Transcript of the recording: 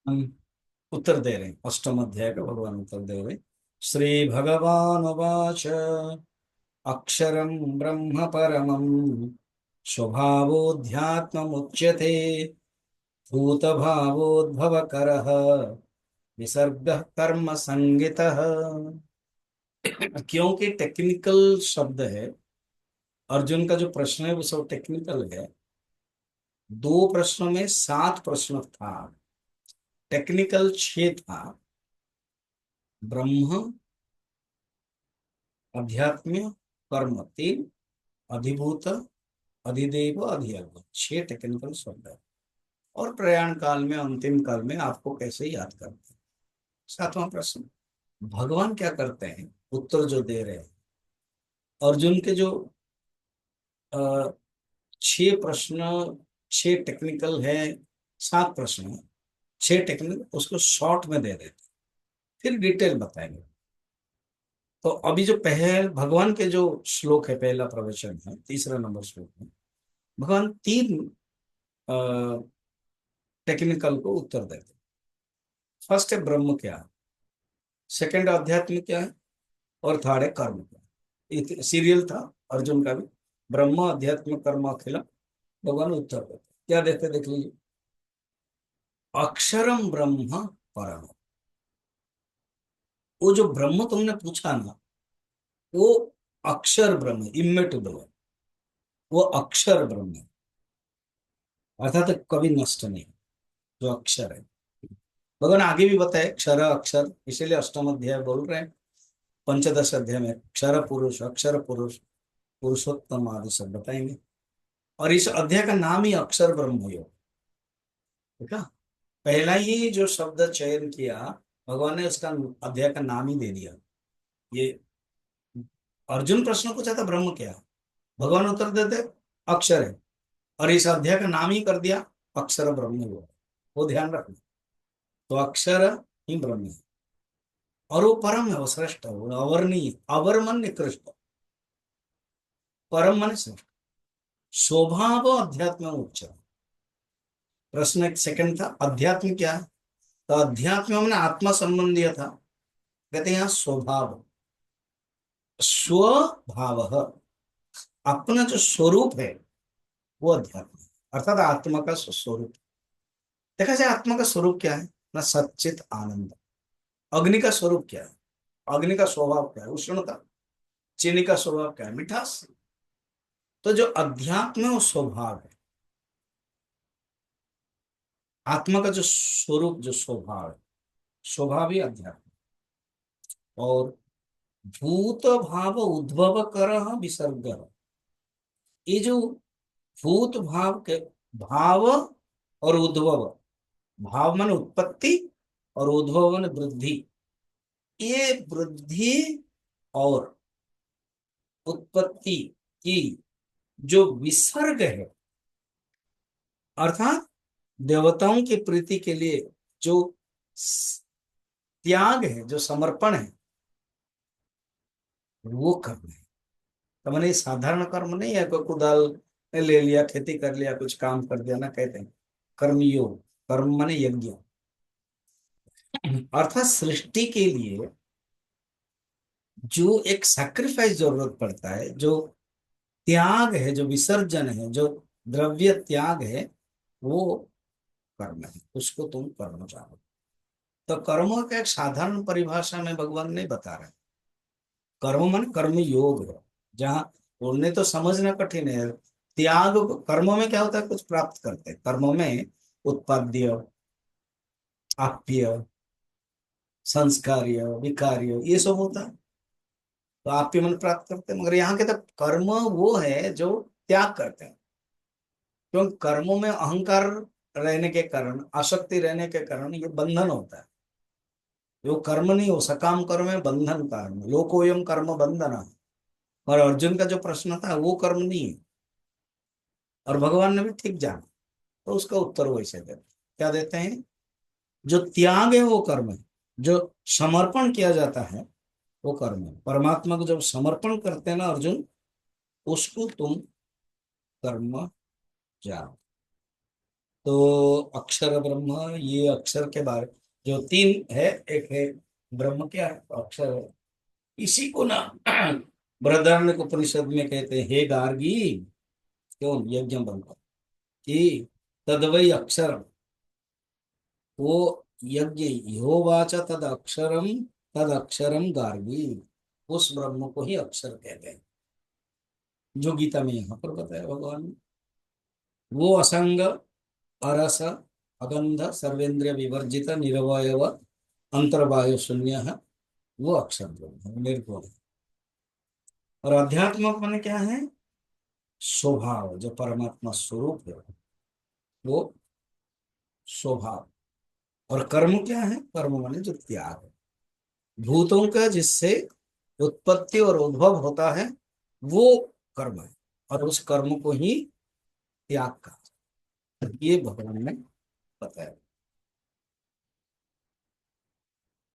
हम उत्तर दे रहे हैं, अष्टम अध्याय का भगवान उत्तर दे रहे हैं। श्री भगवान उवाच अक्षरं ब्रह्म परमं स्वभावोऽध्यात्ममुच्यते भूतभावोद्भवकरः विसर्गः कर्म संगितः। क्योंकि टेक्निकल शब्द है, अर्जुन का जो प्रश्न है वो सब टेक्निकल है। दो प्रश्नों में 7 प्रश्न था, टेक्निकल 6 था। ब्रह्म, अध्यात्म, कर्म 3, अधिभूत, अधिदेव, अधिअर्थ 6 टेक्निकल शब्द है। और प्रयाण काल में, अंतिम काल में आपको कैसे याद करते हैं। 7वां प्रश्न, भगवान क्या करते हैं, उत्तर जो दे रहे हैं अर्जुन के जो 6 प्रश्न, 6 टेक्निकल है, 7 प्रश्न है, 6 टेक्निकल उसको शॉर्ट में दे देते, फिर डिटेल बताएंगे। तो अभी जो पहले भगवान के जो श्लोक है, पहला प्रवचन है, तीसरा नंबर श्लोक में भगवान 3 टेक्निकल को उत्तर देते। फर्स्ट है ब्रह्म क्या है, सेकंड अध्यात्म क्या है, और थर्ड है कर्म क्या है। सीरियल था अर्जुन का भी, ब्रह्म अध्यात्म कर्म अखिला। भगवान उत्तर देते, क्या देते देख लीजिए। अक्षरम ब्रह्म परम, वो जो ब्रह्म तुमने पूछा ना, वो अक्षर ब्रह्म, इमेटेबल है, वो अक्षर ब्रह्म है, अर्थात कभी नष्ट नहीं, जो अक्षर है। भगवान आगे भी बताए क्षर अक्षर, इसीलिए अष्टम अध्याय बोल रहे हैं। पंचदश अध्याय में क्षर पुरुष, अक्षर पुरुष, पुरुषोत्तम आदि सब बताएंगे। और इस अध्याय का नाम ही अक्षर ब्रह्म योग, ठीक है। पहला ही जो शब्द चयन किया भगवान ने, उसका अध्याय का नाम ही दे दिया। ये अर्जुन प्रश्न पूछा था ब्रह्म क्या है? भगवान उत्तर देते अक्षर है, और इस अध्याय का नाम ही कर दिया अक्षर ब्रह्म योग। वो ध्यान रखना, तो अक्षर ही ब्रह्म है, और वो परम है, वो श्रेष्ठ है, वो अवर नहीं है। अवर मन निकृष्ट, परम मन श्रेष्ठ। स्वभाव अध्यात्म उच्च। प्रश्न एक सेकंड था, अध्यात्म क्या है? तो अध्यात्म में आत्मा संबंधी था, कहते हैं यहाँ स्वभाव, स्वभाव, अपना जो स्वरूप है वो अध्यात्म है, अर्थात आत्मा का स्वरूप। देखा जाए आत्मा का स्वरूप क्या है ना, सच्चित आनंद। अग्नि का स्वरूप क्या है, अग्नि का स्वभाव क्या है, उष्णता। चीनी का स्वभाव क्या है, मिठास। तो जो अध्यात्म है वो स्वभाव है, आत्मा का जो स्वरूप, जो स्वभाव है, स्वभाव ही अध्यात्म। और भूत भाव उद्भव कर विसर्ग, ये जो भूत भाव के, भाव और उद्भव, भाव मन उत्पत्ति और उद्भव मन वृद्धि, ये वृद्धि और उत्पत्ति की जो विसर्ग है, अर्थात देवताओं की प्रीति के लिए जो त्याग है, जो समर्पण है, वो कर्म है। तो मैंने साधारण कर्म नहीं है, कोई कुदाल ले लिया, खेती कर लिया, कुछ काम कर दिया ना, कहते हैं कर्मयोग। कर्म माने यज्ञ, अर्थात सृष्टि के लिए जो एक सैक्रिफाइस जरूरत पड़ता है, जो त्याग है, जो विसर्जन है, जो द्रव्य त्याग है, वो कर्म है, उसको तुम कर्म जानो। तो कर्मों का एक साधारण परिभाषा में भगवान नहीं बता रहे। कर्म मन कर्म योग है, जहाँ बोलने तो समझना कठिन है। त्याग, कर्मों में क्या होता है, कुछ प्राप्त करते हैं कर्मों में, उत्पाद्य, आप्य, संस्कार्य, विकार्य, ये सब होता है। तो आप्य मन प्राप्त करते हैं, मगर यहाँ के तो कर्म वो है जो त्याग करते हैं। क्योंकि कर्मों में अहंकार रहने के कारण, आसक्ति रहने के कारण ये बंधन होता है। जो कर्म नहीं हो, सकाम कर्म है बंधन कारण, लोकोयम कर्म बंधन। और अर्जुन का जो प्रश्न था वो कर्म नहीं है, और भगवान ने भी ठीक जाना, तो उसका उत्तर वैसे देते, क्या देते हैं, जो त्याग है वो कर्म है, जो समर्पण किया जाता है वो कर्म है। परमात्मा को जब समर्पण करते हैं ना अर्जुन, उसको तुम कर्म जानो। तो अक्षर ब्रह्म, ये अक्षर के बारे जो तीन है, एक है ब्रह्म, क्या है अक्षर है। इसी को ना बृहदारण्यक उपनिषद में कहते हैं, हे गार्गी, क्यों यज्ञ ब्रह्म कि तदवै अक्षर, वो यज्ञ योवाच तद अक्षरम गार्गी, उस ब्रह्म को ही अक्षर कहते हैं, जो गीता में यहाँ पर बताया भगवान ने। वो असंग, अरस, अगंध, सर्वेंद्रिय विवर्जित, निरवयव, अंतर्वायु शून्य है, वो अक्षर ब्रह्म है, निर्गुण है। और अध्यात्म माने क्या है? स्वभाव, जो परमात्मा स्वरूप है, वो स्वभाव। और कर्म क्या है? कर्म माने जो त्याग है, भूतों का जिससे उत्पत्ति और उद्भव होता है, वो कर्म है। और उस कर्म को ही त्याग का, ये भगवान ने बताया।